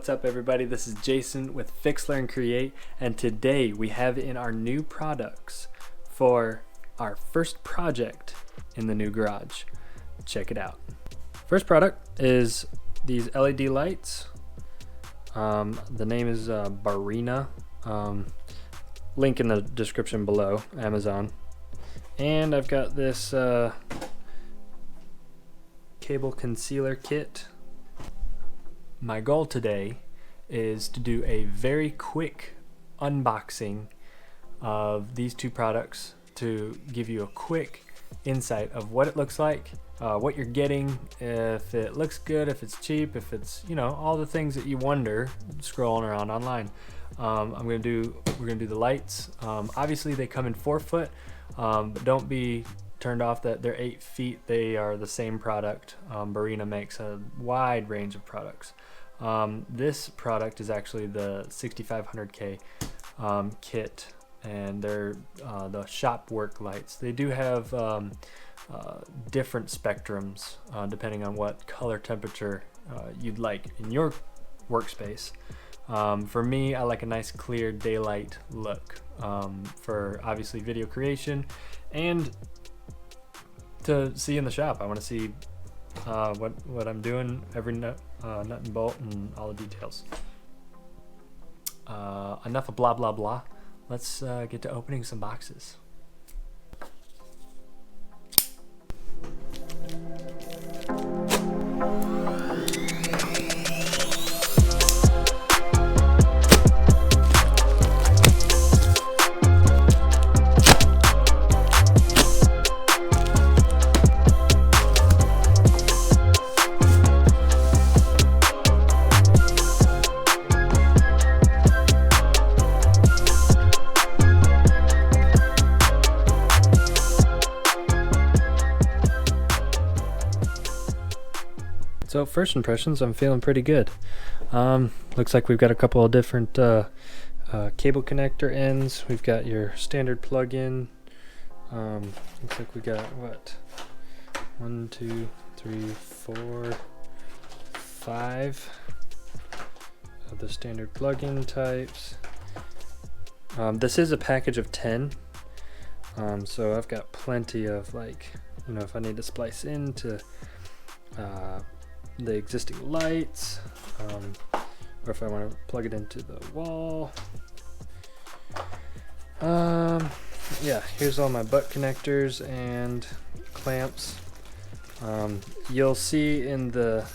What's up everybody, this is Jason with Fix Learn Create, and today we have in our new products for our first project in the new garage. Check it out. First product is these LED lights. The name is Barina. Link in the description below, Amazon. And I've got this cable concealer kit. My goal today is to do a very quick unboxing of these two products to give you a quick insight of what it looks like, what you're getting, if it looks good, if it's cheap, if it's, you know, all the things that you wonder scrolling around online. We're gonna do the lights. Obviously they come in 4-foot, but don't be turned off that they're 8 feet. They are the same product. Barina makes a wide range of products. This product is actually the 6500K kit, and they're the shop work lights. They do have different spectrums depending on what color temperature you'd like in your workspace. For me, I like a nice clear daylight look for obviously video creation and to see in the shop. I want to see what I'm doing, every nut and bolt and all the details. Enough of blah blah blah. Let's get to opening some boxes. So first impressions, I'm feeling pretty good. Looks like we've got a couple of different cable connector ends. We've got your standard plug-in. Looks like we got what? 1, 2, 3, 4, 5 of the standard plug-in types. This is a package of 10. So I've got plenty of, like, you know, if I need to splice into the existing lights, or if I want to plug it into the wall. Yeah, here's all my butt connectors and clamps. You'll see in the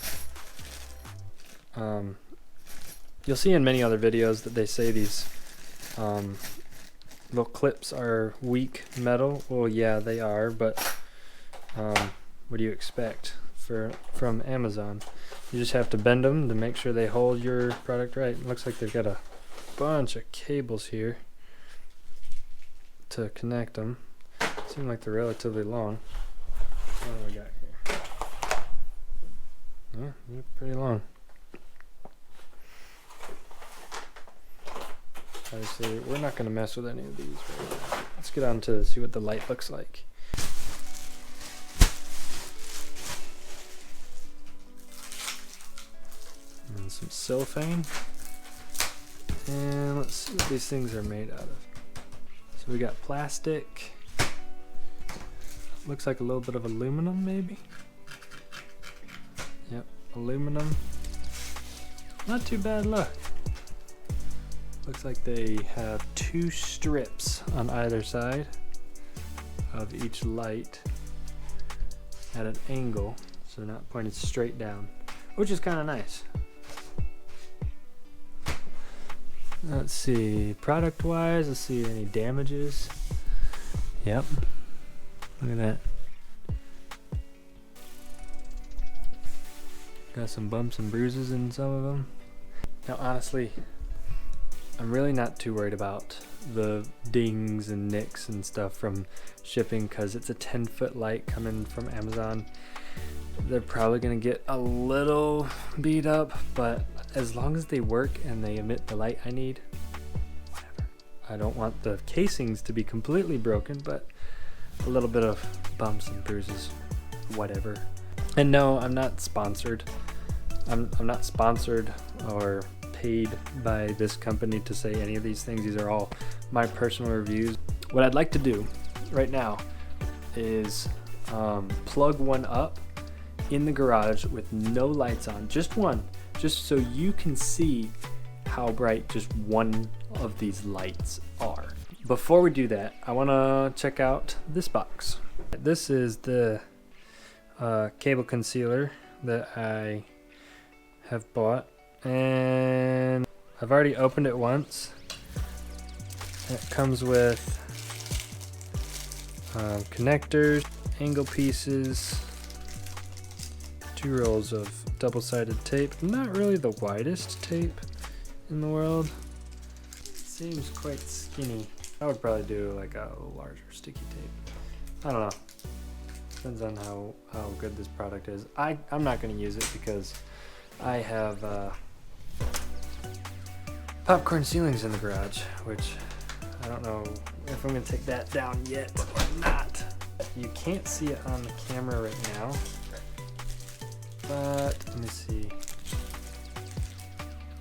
you'll see in many other videos that they say these little clips are weak metal. Well, yeah, they are, but what do you expect from Amazon? You just have to bend them to make sure they hold your product right. It looks like they've got a bunch of cables here to connect them. Seem like they're relatively long. What do we got here? Yeah, they're pretty long. Obviously, we're not going to mess with any of these right now. Let's get on to see what the light looks like. And some cellophane, and let's see what these things are made out of. So we got plastic, looks like a little bit of aluminum maybe. Yep, aluminum, not too bad look. Looks like they have 2 strips on either side of each light at an angle, so they're not pointed straight down, which is kind of nice. Let's see, product wise, let's see any damages. Yep, look at that. Got some bumps and bruises in some of them. Now honestly, I'm really not too worried about the dings and nicks and stuff from shipping, because it's a 10-foot light coming from Amazon. They're probably gonna get a little beat up, but as long as they work and they emit the light I need, whatever. I don't want the casings to be completely broken, but a little bit of bumps and bruises, whatever. And no, I'm not sponsored. I'm not sponsored or paid by this company to say any of these things. These are all my personal reviews. What I'd like to do right now is plug one up in the garage with no lights on, just one, just so you can see how bright just one of these lights are. Before we do that, I want to check out this box. This is the cable concealer that I have bought, and I've already opened it once. It comes with connectors, angle pieces, 2 rolls of double-sided tape. Not really the widest tape in the world. It seems quite skinny. I would probably do like a larger sticky tape. I don't know. Depends on how good this product is. I'm not going to use it because I have popcorn ceilings in the garage, which I don't know if I'm going to take that down yet or not. You can't see it on the camera right now, but let me see.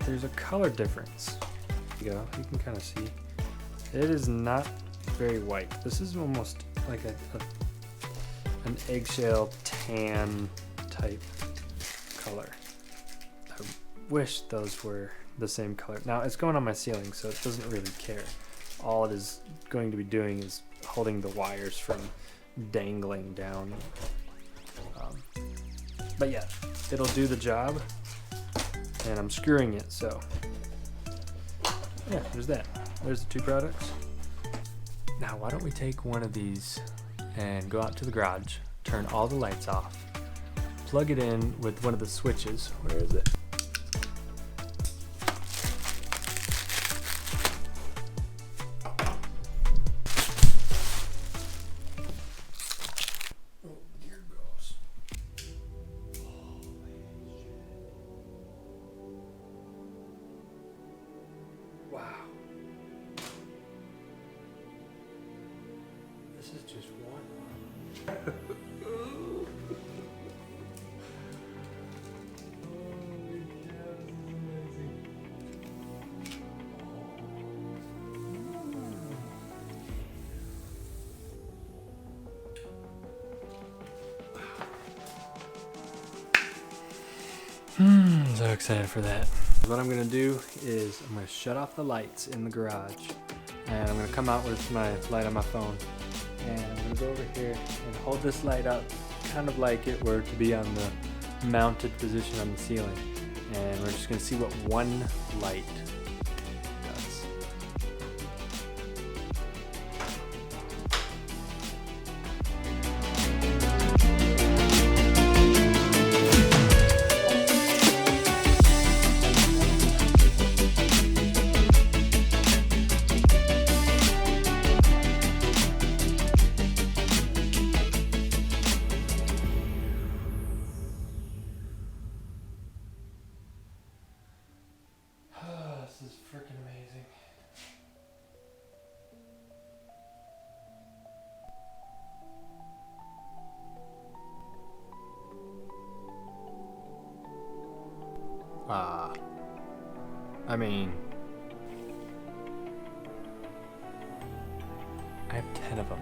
There's a color difference. There you go, you can kind of see. It is not very white. This is almost like an eggshell tan type color. I wish those were the same color. Now it's going on my ceiling, so it doesn't really care. All it is going to be doing is holding the wires from dangling down. But yeah, it'll do the job, and I'm screwing it, so yeah, there's that. There's the 2 products. Now why don't we take one of these and go out to the garage, turn all the lights off, plug it in with one of the switches. Where is it? Oh, here goes. Wow. This is just one. So excited for that. What I'm gonna do is I'm gonna shut off the lights in the garage, and I'm gonna come out with my light on my phone, and I'm gonna go over here and hold this light up kind of like it were to be on the mounted position on the ceiling, and we're just gonna see what one light does. This is freaking amazing. I mean, I have 10 of them.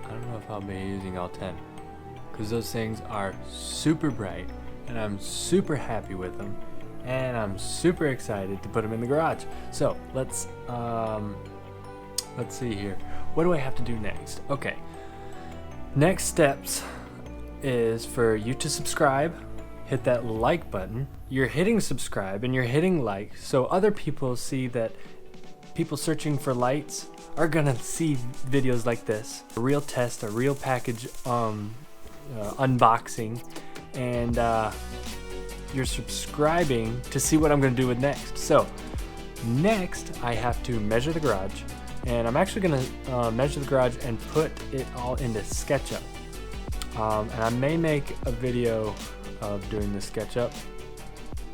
I don't know if I'll be using all 10, because those things are super bright, and I'm super happy with them, and I'm super excited to put them in the garage. So let's see here. What do I have to do next? Okay, next steps is for you to subscribe, hit that like button. You're hitting subscribe and you're hitting like, so other people see that people searching for lights are gonna see videos like this, a real test, a real package unboxing, and you're subscribing to see what I'm gonna do with next. So next I have to measure the garage, and I'm actually gonna measure the garage and put it all into SketchUp, and I may make a video of doing the SketchUp.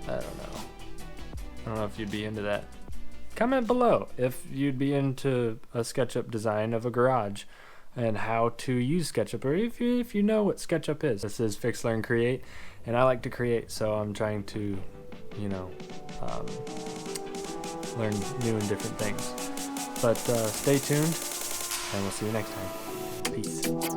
I don't know if you'd be into that. Comment below if you'd be into a SketchUp design of a garage and how to use SketchUp, or if you know what SketchUp is. This is Fix, Learn, Create, and I like to create, so I'm trying to you know, learn new and different things. But stay tuned, and we'll see you next time. Peace.